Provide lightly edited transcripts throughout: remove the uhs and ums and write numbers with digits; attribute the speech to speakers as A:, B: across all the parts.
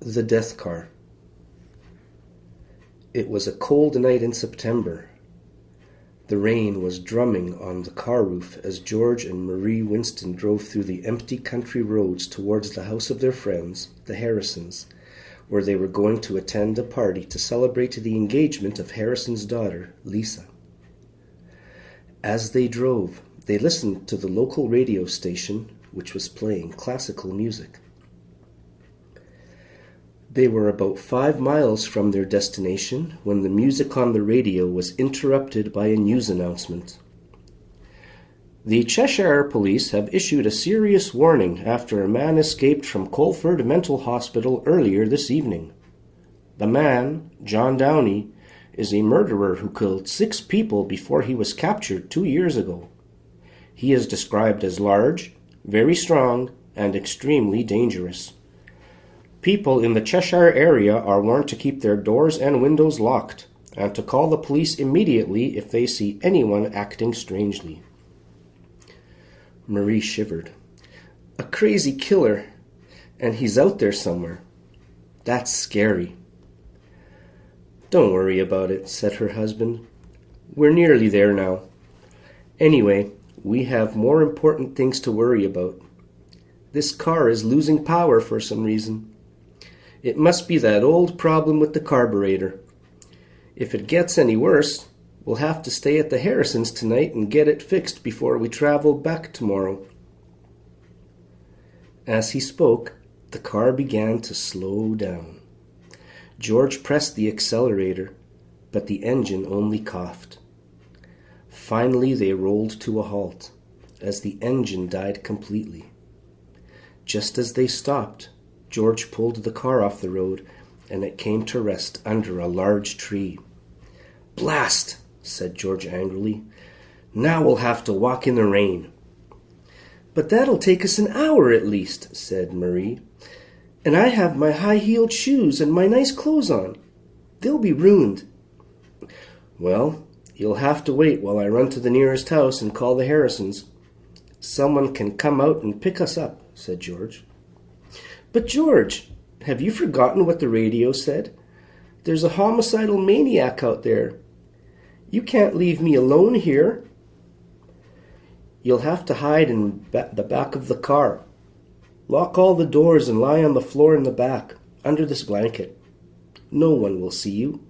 A: The Death Car. It was a cold night in September. The rain was drumming on the car roof as George and Marie Winston drove through the empty country roads towards the house of their friends, the Harrisons, where they were going to attend a party to celebrate the engagement of Harrison's daughter, Lisa. As they drove, they listened to the local radio station, which was playing classical music. They were about 5 miles from their destination when the music on the radio was interrupted by a news announcement. The Cheshire Police have issued a serious warning after a man escaped from Colford Mental Hospital earlier this evening. The man, John Downey, is a murderer who killed 6 people before he was captured 2 years ago. He is described as large, very strong, and extremely dangerous. People in the Cheshire area are warned to keep their doors and windows locked and to call the police immediately if they see anyone acting strangely. Marie shivered. A crazy killer, and he's out there somewhere. That's scary. Don't worry about it, said her husband. We're nearly there now. Anyway, we have more important things to worry about. This car is losing power for some reason. It must be that old problem with the carburetor. If it gets any worse, we'll have to stay at the Harrisons tonight and get it fixed before we travel back tomorrow. As he spoke, the car began to slow down. George pressed the accelerator, but the engine only coughed. Finally, they rolled to a halt, as the engine died completely. Just as they stopped, George pulled the car off the road, and it came to rest under a large tree. Blast, said George angrily. Now we'll have to walk in the rain. But that'll take us an hour at least, said Marie. And I have my high-heeled shoes and my nice clothes on. They'll be ruined. Well, you'll have to wait while I run to the nearest house and call the Harrisons. Someone can come out and pick us up, said George. But George, have you forgotten what the radio said? There's a homicidal maniac out there. You can't leave me alone here. You'll have to hide in the back of the car. Lock all the doors and lie on the floor in the back, under this blanket. No one will see you.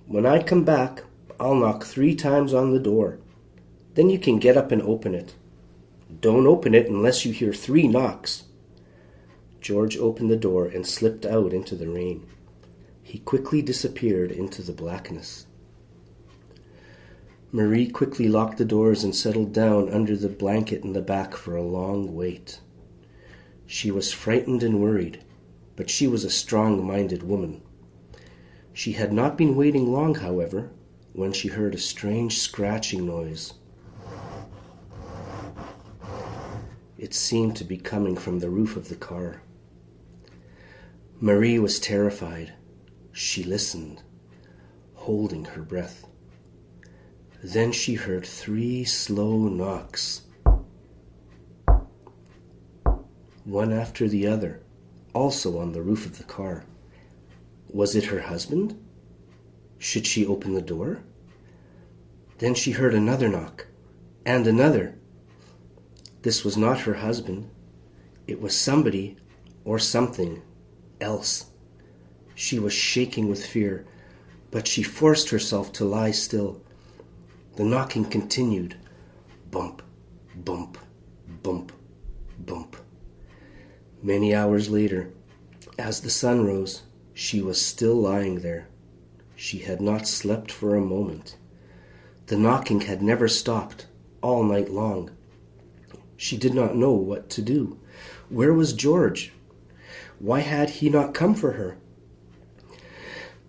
A: When I come back, I'll knock 3 times on the door. Then you can get up and open it. Don't open it unless you hear 3 knocks. George opened the door and slipped out into the rain. He quickly disappeared into the blackness. Marie quickly locked the doors and settled down under the blanket in the back for a long wait. She was frightened and worried, but she was a strong-minded woman. She had not been waiting long, however, when she heard a strange scratching noise. It seemed to be coming from the roof of the car. Marie was terrified. She listened, holding her breath. Then she heard 3 slow knocks, one after the other, also on the roof of the car. Was it her husband? Should she open the door? Then she heard another knock, and another. This was not her husband. It was somebody or something else. She was shaking with fear, but she forced herself to lie still. The knocking continued. Bump, bump, bump, bump. Many hours later, as the sun rose, she was still lying there. She had not slept for a moment. The knocking had never stopped all night long. She did not know what to do. Where was George? Why had he not come for her?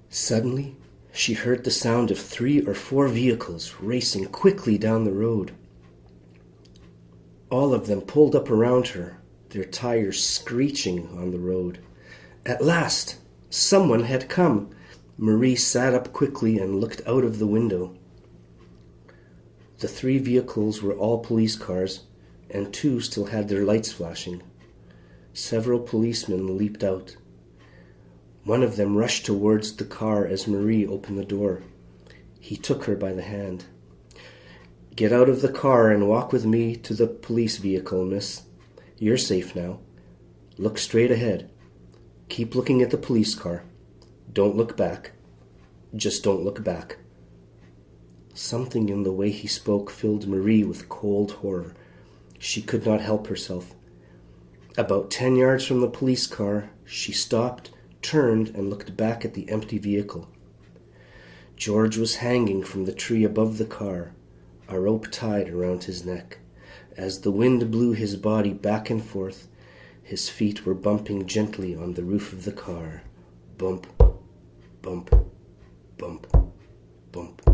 A: Suddenly, she heard the sound of 3 or 4 vehicles racing quickly down the road. All of them pulled up around her, their tires screeching on the road. At last, someone had come. Marie sat up quickly and looked out of the window. The 3 vehicles were all police cars, and 2 still had their lights flashing. Several policemen leaped out. One of them rushed towards the car as Marie opened the door. He took her by the hand. "Get out of the car and walk with me to the police vehicle, miss. You're safe now. Look straight ahead. Keep looking at the police car. Don't look back. Just don't look back." Something in the way he spoke filled Marie with cold horror. She could not help herself. About 10 yards from the police car, she stopped, turned, and looked back at the empty vehicle. George was hanging from the tree above the car, a rope tied around his neck. As the wind blew his body back and forth, his feet were bumping gently on the roof of the car. Bump, bump, bump, bump.